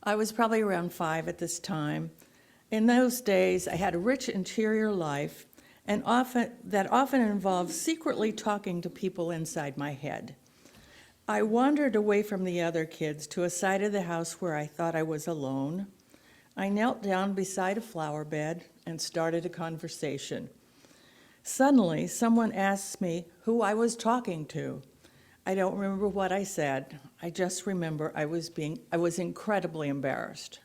I was probably around 5 at this time. In those days, I had a rich interior life and often involved secretly talking to people inside my head. I wandered away from the other kids to a side of the house where I thought I was alone. I knelt down beside a flower bed and started a conversation. Suddenly, someone asked me who I was talking to. I don't remember what I said. I just remember I was incredibly embarrassed.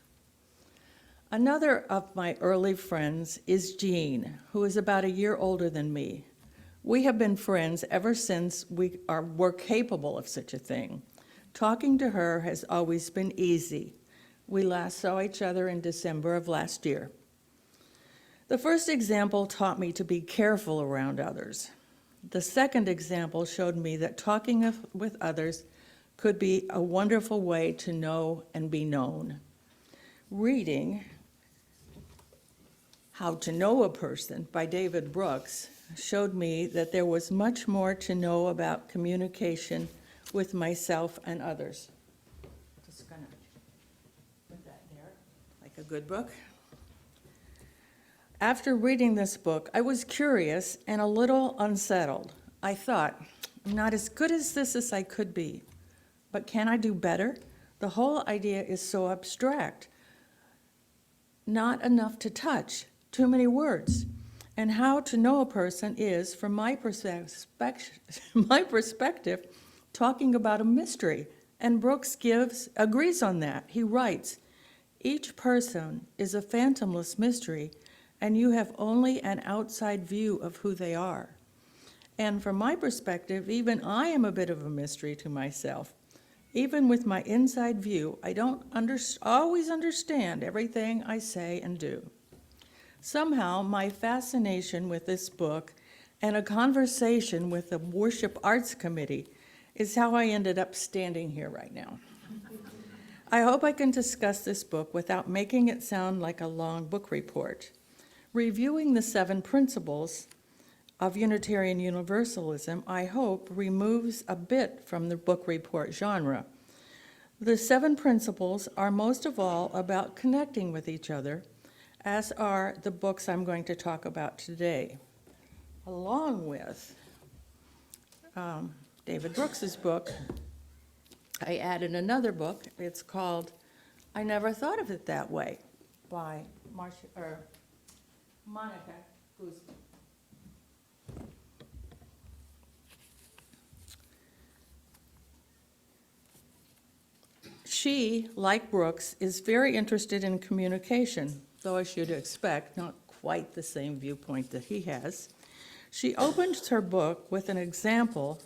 Another of my early friends is Jean, who is about a year older than me. We have been friends ever since were capable of such a thing. Talking to her has always been easy. We last saw each other in December of last year. The first example taught me to be careful around others. The second example showed me that talking with others could be a wonderful way to know and be known. Reading How to Know a Person by David Brooks showed me that there was much more to know about communication with myself and others. Just gonna put that there, like a good book. After reading this book, I was curious and a little unsettled. I thought, I'm not as good as this as I could be, but can I do better? The whole idea is so abstract. Not enough to touch, too many words. And how to know a person is, from my perspective, talking about a mystery. And Brooks agrees on that. He writes, each person is a phantomless mystery, and you have only an outside view of who they are. And from my perspective, even I am a bit of a mystery to myself. Even with my inside view, I don't always understand everything I say and do. Somehow, my fascination with this book and a conversation with the Worship Arts Committee is how I ended up standing here right now. I hope I can discuss this book without making it sound like a long book report. Reviewing the 7 principles of Unitarian Universalism, I hope, removes a bit from the book report genre. The 7 principles are most of all about connecting with each other, as are the books I'm going to talk about today, along with David Brooks's book. I added another book. It's called I Never Thought of It That Way by Monica Guzman. She, like Brooks, is very interested in communication, though as you'd expect, not quite the same viewpoint that he has. She opens her book with an example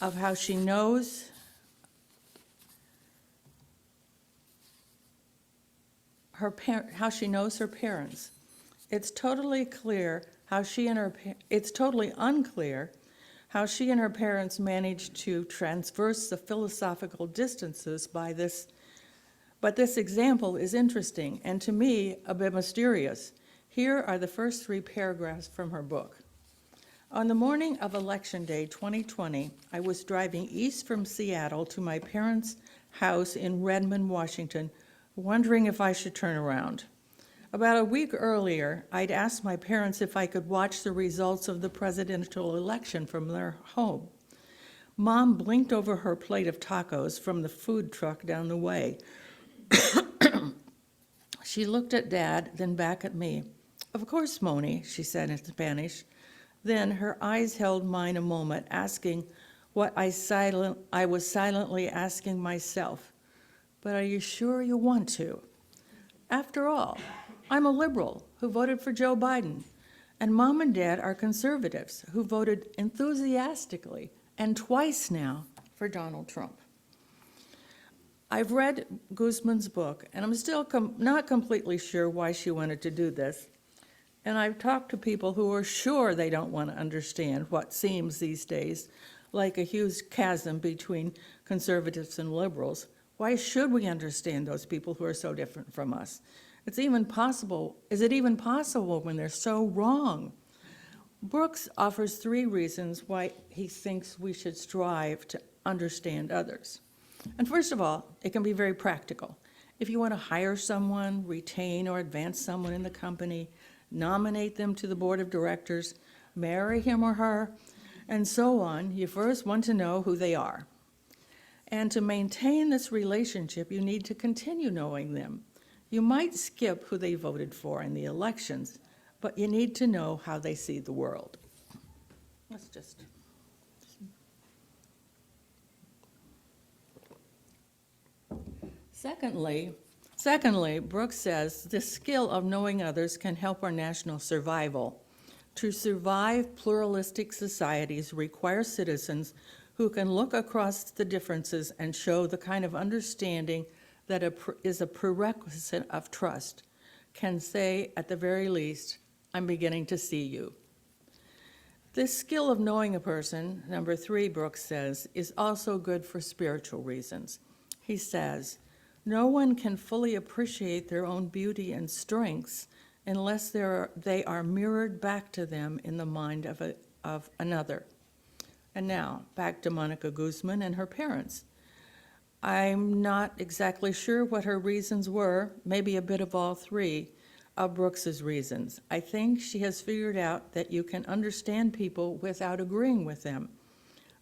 of how she knows her parents. It's totally unclear how she and her parents managed to traverse the philosophical distances by this. But this example is interesting and to me a bit mysterious. Here are the first 3 paragraphs from her book. On the morning of Election Day 2020, I was driving east from Seattle to my parents' house in Redmond, Washington, wondering if I should turn around. About a week earlier, I'd asked my parents if I could watch the results of the presidential election from their home. Mom blinked over her plate of tacos from the food truck down the way. She looked at Dad, then back at me. Of course, Moni, she said in Spanish. Then her eyes held mine a moment, asking what I was silently asking myself. But are you sure you want to? After all, I'm a liberal who voted for Joe Biden, and Mom and Dad are conservatives who voted enthusiastically and twice now for Donald Trump. I've read Guzman's book, and I'm still not completely sure why she wanted to do this. And I've talked to people who are sure they don't want to understand what seems these days like a huge chasm between conservatives and liberals. Why should we understand those people who are so different from us? Is it even possible when they're so wrong? Brooks offers 3 reasons why he thinks we should strive to understand others. And first of all, it can be very practical. If you want to hire someone, retain or advance someone in the company, nominate them to the board of directors, marry him or her, and so on, you first want to know who they are. And to maintain this relationship, you need to continue knowing them. You might skip who they voted for in the elections, but you need to know how they see the world. Let's just. Secondly, Brooks says the skill of knowing others can help our national survival. To survive, pluralistic societies require citizens who can look across the differences and show the kind of understanding that is a prerequisite of trust, can say, at the very least, I'm beginning to see you. This skill of knowing a person, number 3, Brooks says, is also good for spiritual reasons. He says, no one can fully appreciate their own beauty and strengths unless they are mirrored back to them in the mind of another. And now, back to Monica Guzman and her parents. I'm not exactly sure what her reasons were, maybe a bit of all 3 of Brooks's reasons. I think she has figured out that you can understand people without agreeing with them.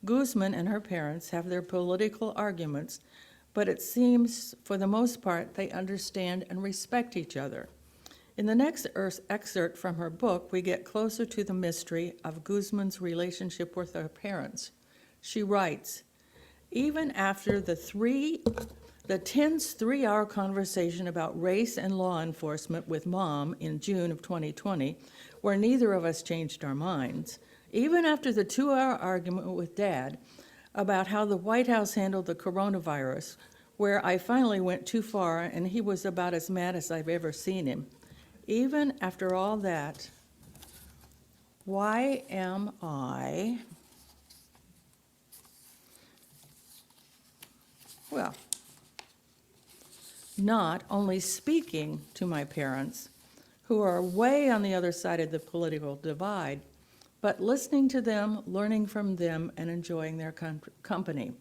Guzman and her parents have their political arguments, but it seems, for the most part, they understand and respect each other. In the next excerpt from her book, we get closer to the mystery of Guzman's relationship with her parents. She writes, even after the tense 3-hour conversation about race and law enforcement with Mom in June of 2020, where neither of us changed our minds, even after the 2-hour argument with Dad about how the White House handled the coronavirus, where I finally went too far and he was about as mad as I've ever seen him, even after all that, why am I, not only speaking to my parents, who are way on the other side of the political divide, but listening to them, learning from them, and enjoying their company?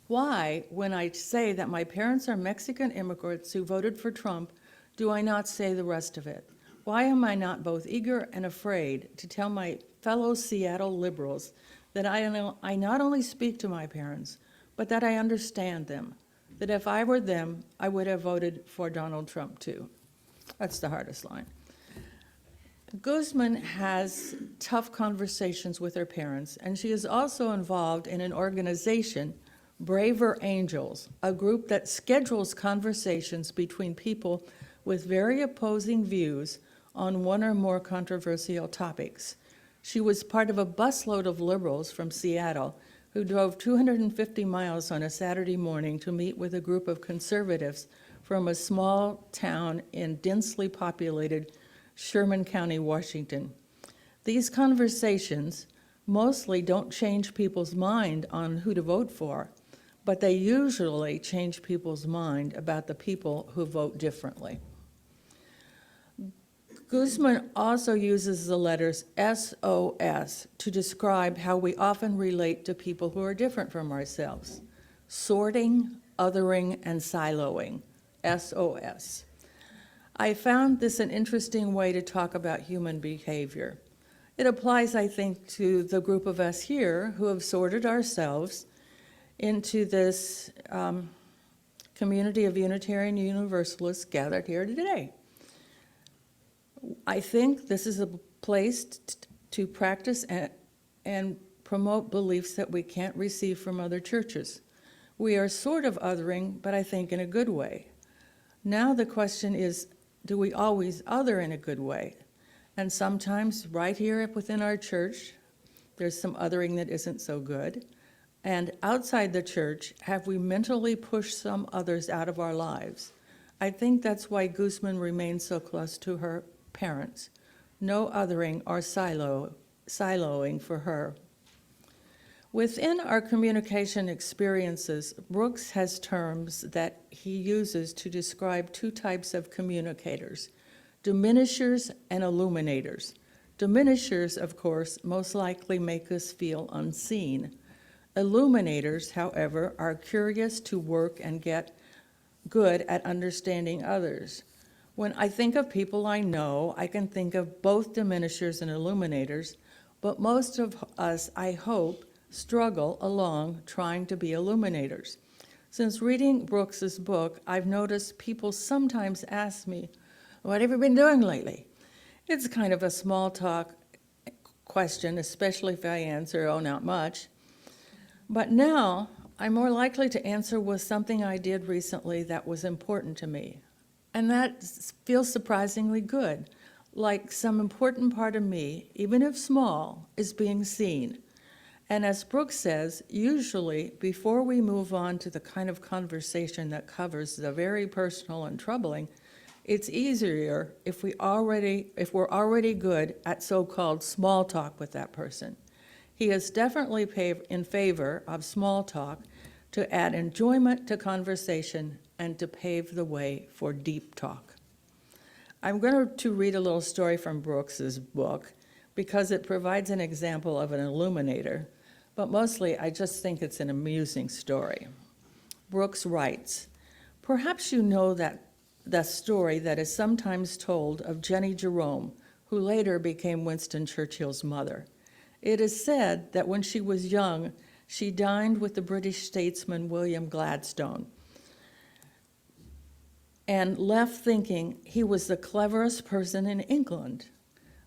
Why, when I say that my parents are Mexican immigrants who voted for Trump, do I not say the rest of it? Why am I not both eager and afraid to tell my fellow Seattle liberals that I not only speak to my parents, but that I understand them, that if I were them, I would have voted for Donald Trump too? That's the hardest line. Guzman has tough conversations with her parents, and she is also involved in an organization, Braver Angels, a group that schedules conversations between people with very opposing views on one or more controversial topics. She was part of a busload of liberals from Seattle who drove 250 miles on a Saturday morning to meet with a group of conservatives from a small town in densely populated Sherman County, Washington. These conversations mostly don't change people's mind on who to vote for, but they usually change people's mind about the people who vote differently. Guzman also uses the letters SOS to describe how we often relate to people who are different from ourselves: sorting, othering, and siloing, SOS. I found this an interesting way to talk about human behavior. It applies, I think, to the group of us here who have sorted ourselves into this community of Unitarian Universalists gathered here today. I think this is a place to practice and promote beliefs that we can't receive from other churches. We are sort of othering, but I think in a good way. Now the question is, do we always other in a good way? And sometimes right here within our church, there's some othering that isn't so good. And outside the church, have we mentally pushed some others out of our lives? I think that's why Guzman remains so close to her parents. No othering or siloing for her. Within our communication experiences, Brooks has terms that he uses to describe 2 types of communicators: diminishers and illuminators. Diminishers, of course, most likely make us feel unseen. Illuminators, however, are curious to work and get good at understanding others. When I think of people I know, I can think of both diminishers and illuminators, but most of us, I hope, struggle along trying to be illuminators. Since reading Brooks's book, I've noticed people sometimes ask me, "What have you been doing lately?" It's kind of a small talk question, especially if I answer, "Oh, not much." But now, I'm more likely to answer with something I did recently that was important to me. And that feels surprisingly good, like some important part of me, even if small, is being seen. And as Brooks says, usually before we move on to the kind of conversation that covers the very personal and troubling, it's easier if we're already good at so-called small talk with that person. He is definitely in favor of small talk to add enjoyment to conversation and to pave the way for deep talk. I'm going to read a little story from Brooks's book because it provides an example of an illuminator, but mostly I just think it's an amusing story. Brooks writes, "Perhaps you know that the story that is sometimes told of Jenny Jerome, who later became Winston Churchill's mother. It is said that when she was young, she dined with the British statesman William Gladstone and left thinking he was the cleverest person in England.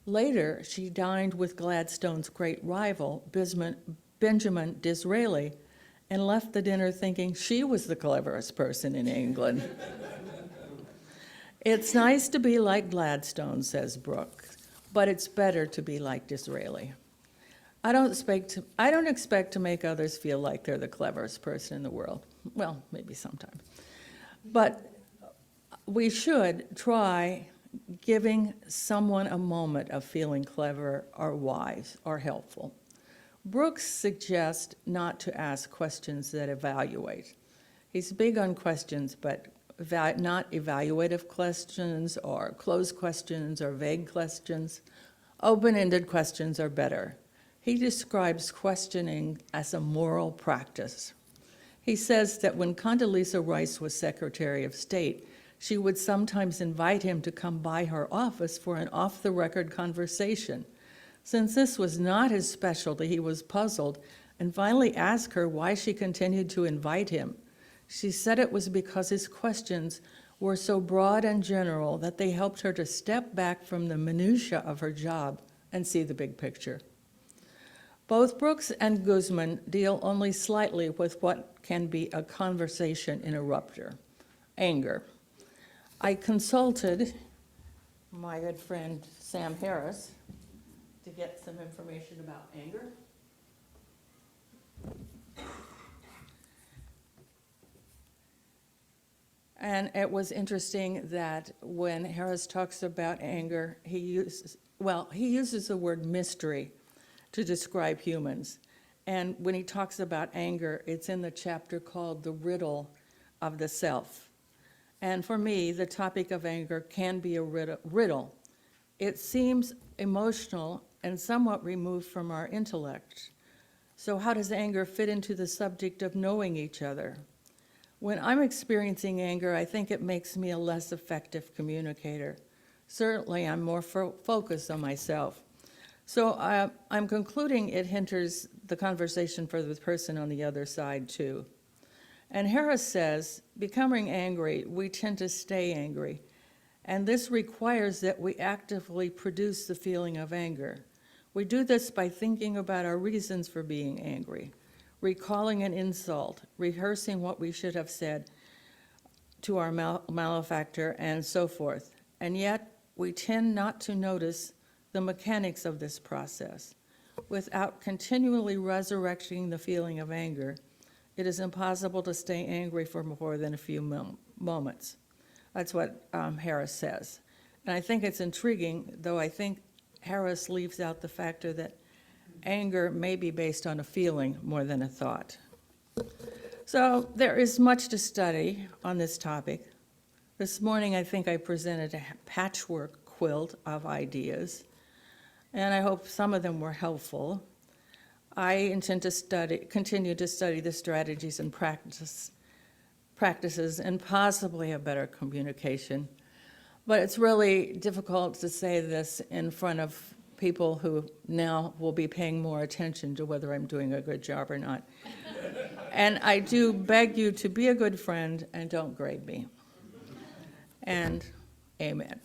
Later, she dined with Gladstone's great rival, Benjamin Disraeli, and left the dinner thinking she was the cleverest person in England." It's nice to be like Gladstone, says Brooks, but it's better to be like Disraeli. I don't expect to make others feel like they're the cleverest person in the world. Well, maybe sometime. But we should try giving someone a moment of feeling clever or wise or helpful. Brooks suggests not to ask questions that evaluate. He's big on questions, but not evaluative questions or closed questions or vague questions. Open-ended questions are better. He describes questioning as a moral practice. He says that when Condoleezza Rice was Secretary of State, she would sometimes invite him to come by her office for an off-the-record conversation. Since this was not his specialty, he was puzzled and finally asked her why she continued to invite him. She said it was because his questions were so broad and general that they helped her to step back from the minutiae of her job and see the big picture. Both Brooks and Guzman deal only slightly with what can be a conversation interrupter, anger. I consulted my good friend Sam Harris to get some information about anger. And it was interesting that when Harris talks about anger, he uses the word mystery to describe humans. And when he talks about anger, it's in the chapter called The Riddle of the Self. And for me, the topic of anger can be a riddle. It seems emotional and somewhat removed from our intellect. So how does anger fit into the subject of knowing each other? When I'm experiencing anger, I think it makes me a less effective communicator. Certainly, I'm more focused on myself. So I'm concluding it hinders the conversation for the person on the other side, too. And Harris says, becoming angry, we tend to stay angry. And this requires that we actively produce the feeling of anger. We do this by thinking about our reasons for being angry, recalling an insult, rehearsing what we should have said to our malefactor, and so forth. And yet, we tend not to notice the mechanics of this process. Without continually resurrecting the feeling of anger, it is impossible to stay angry for more than a few moments. That's what Harris says. And I think it's intriguing, though I think Harris leaves out the factor that anger may be based on a feeling more than a thought. So there is much to study on this topic. This morning, I think I presented a patchwork quilt of ideas, and I hope some of them were helpful. I intend to continue to study the strategies and practices and possibly a better communication. But it's really difficult to say this in front of people who now will be paying more attention to whether I'm doing a good job or not. And I do beg you to be a good friend and don't grade me. And amen.